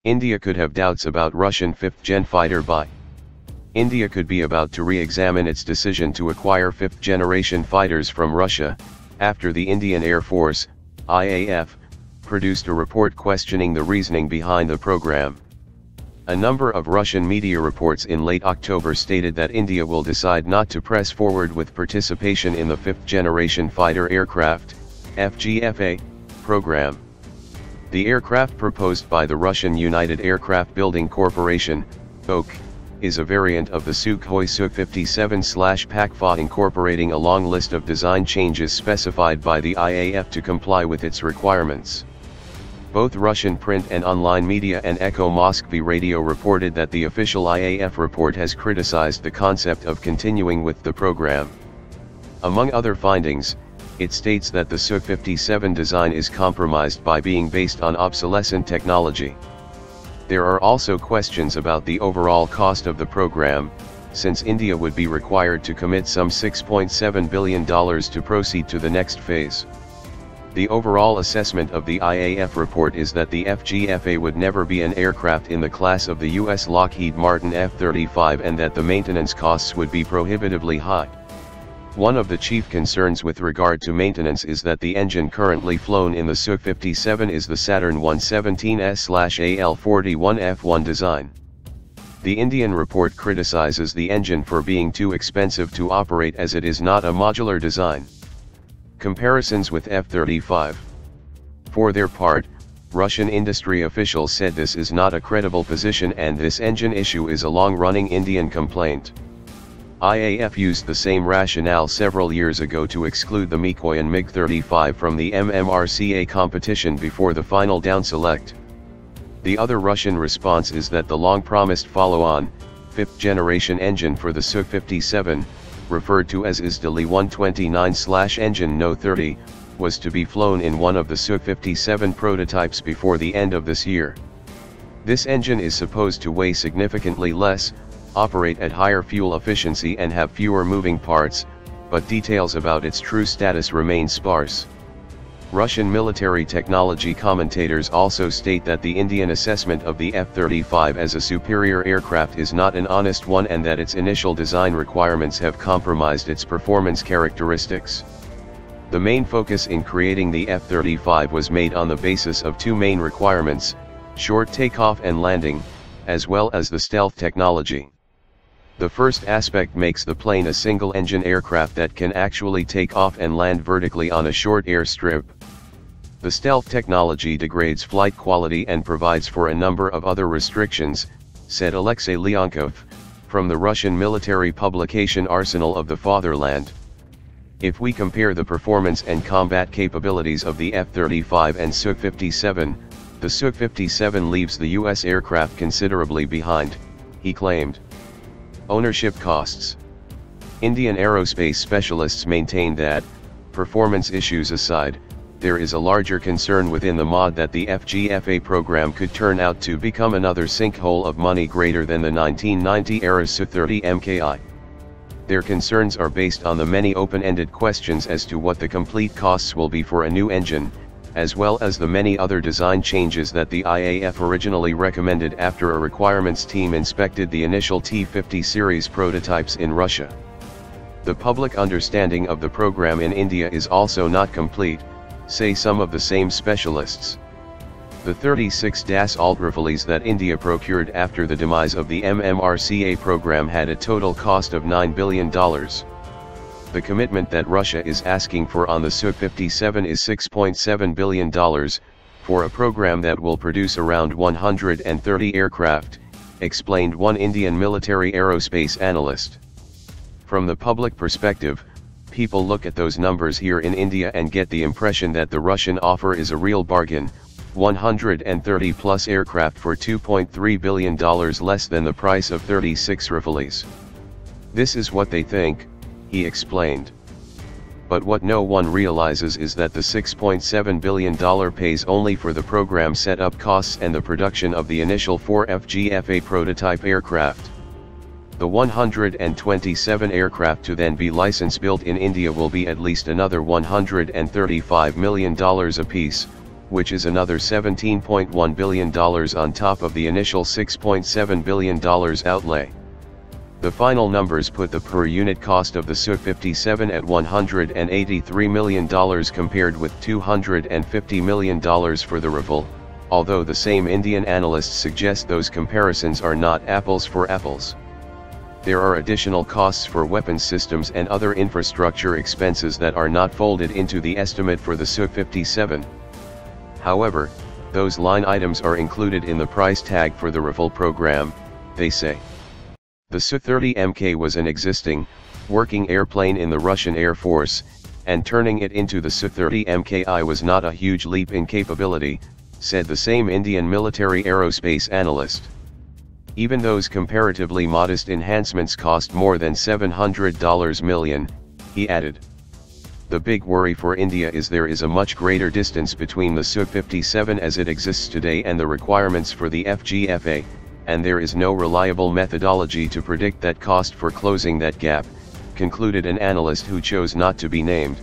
India could have doubts about Russian 5th-gen fighter buy. India could be about to re-examine its decision to acquire 5th-generation fighters from Russia, after the Indian Air Force, IAF, produced a report questioning the reasoning behind the program. A number of Russian media reports in late October stated that India will decide not to press forward with participation in the 5th-generation fighter aircraft, FGFA, program. The aircraft proposed by the Russian United Aircraft Building Corporation, PAK, is a variant of the Sukhoi Su-57 PAK-FA, incorporating a long list of design changes specified by the IAF to comply with its requirements. Both Russian print and online media and Echo Moskvy radio reported that the official IAF report has criticized the concept of continuing with the program. Among other findings, it states that the Su-57 design is compromised by being based on obsolescent technology. There are also questions about the overall cost of the program, since India would be required to commit some $6.7 billion to proceed to the next phase. The overall assessment of the IAF report is that the FGFA would never be an aircraft in the class of the US Lockheed Martin F-35 and that the maintenance costs would be prohibitively high. One of the chief concerns with regard to maintenance is that the engine currently flown in the Su-57 is the Saturn 117S/AL-41F1 design. The Indian report criticizes the engine for being too expensive to operate as it is not a modular design. Comparisons with F-35. For their part, Russian industry officials said this is not a credible position and this engine issue is a long-running Indian complaint. IAF used the same rationale several years ago to exclude the Mikoyan MiG-35 from the MMRCA competition before the final down select. The other Russian response is that the long-promised follow-on, 5th-generation engine for the Su-57, referred to as ISDALI 129/engine No 30, was to be flown in one of the Su-57 prototypes before the end of this year. This engine is supposed to weigh significantly less, operate at higher fuel efficiency and have fewer moving parts, but details about its true status remain sparse. Russian military technology commentators also state that the Indian assessment of the F-35 as a superior aircraft is not an honest one and that its initial design requirements have compromised its performance characteristics. The main focus in creating the F-35 was made on the basis of two main requirements, short takeoff and landing, as well as the stealth technology. The first aspect makes the plane a single-engine aircraft that can actually take off and land vertically on a short airstrip. The stealth technology degrades flight quality and provides for a number of other restrictions, said Alexei Leonkov, from the Russian military publication Arsenal of the Fatherland. If we compare the performance and combat capabilities of the F-35 and Su-57, the Su-57 leaves the US aircraft considerably behind, he claimed. Ownership costs. Indian aerospace specialists maintain that, performance issues aside, there is a larger concern within the MOD that the FGFA program could turn out to become another sinkhole of money greater than the 1990-era Su-30 Mki. Their concerns are based on the many open-ended questions as to what the complete costs will be for a new engine, as well as the many other design changes that the IAF originally recommended after a requirements team inspected the initial T-50 series prototypes in Russia. The public understanding of the program in India is also not complete, say some of the same specialists. The 36 Dassault Rafales that India procured after the demise of the MMRCA program had a total cost of $9 billion. The commitment that Russia is asking for on the Su-57 is $6.7 billion, for a program that will produce around 130 aircraft, explained one Indian military aerospace analyst. From the public perspective, people look at those numbers here in India and get the impression that the Russian offer is a real bargain, 130 plus aircraft for $2.3 billion less than the price of 36 Rafales. This is what they think, he explained. But what no one realizes is that the $6.7 billion pays only for the program setup costs and the production of the initial 4 FGFA prototype aircraft. The 127 aircraft to then be license-built in India will be at least another $135 million apiece, which is another $17.1 billion on top of the initial $6.7 billion outlay. The final numbers put the per unit cost of the Sukhoi-57 at $183 million compared with $250 million for the Rafale, although the same Indian analysts suggest those comparisons are not apples for apples. There are additional costs for weapons systems and other infrastructure expenses that are not folded into the estimate for the Sukhoi-57. However, those line items are included in the price tag for the Rafale program, they say. The Su-30MK was an existing, working airplane in the Russian Air Force, and turning it into the Su-30MKI was not a huge leap in capability, said the same Indian military aerospace analyst. Even those comparatively modest enhancements cost more than $700 million, he added. The big worry for India is there is a much greater distance between the Sukhoi-57 as it exists today and the requirements for the FGFA, and there is no reliable methodology to predict that cost for closing that gap, concluded an analyst who chose not to be named.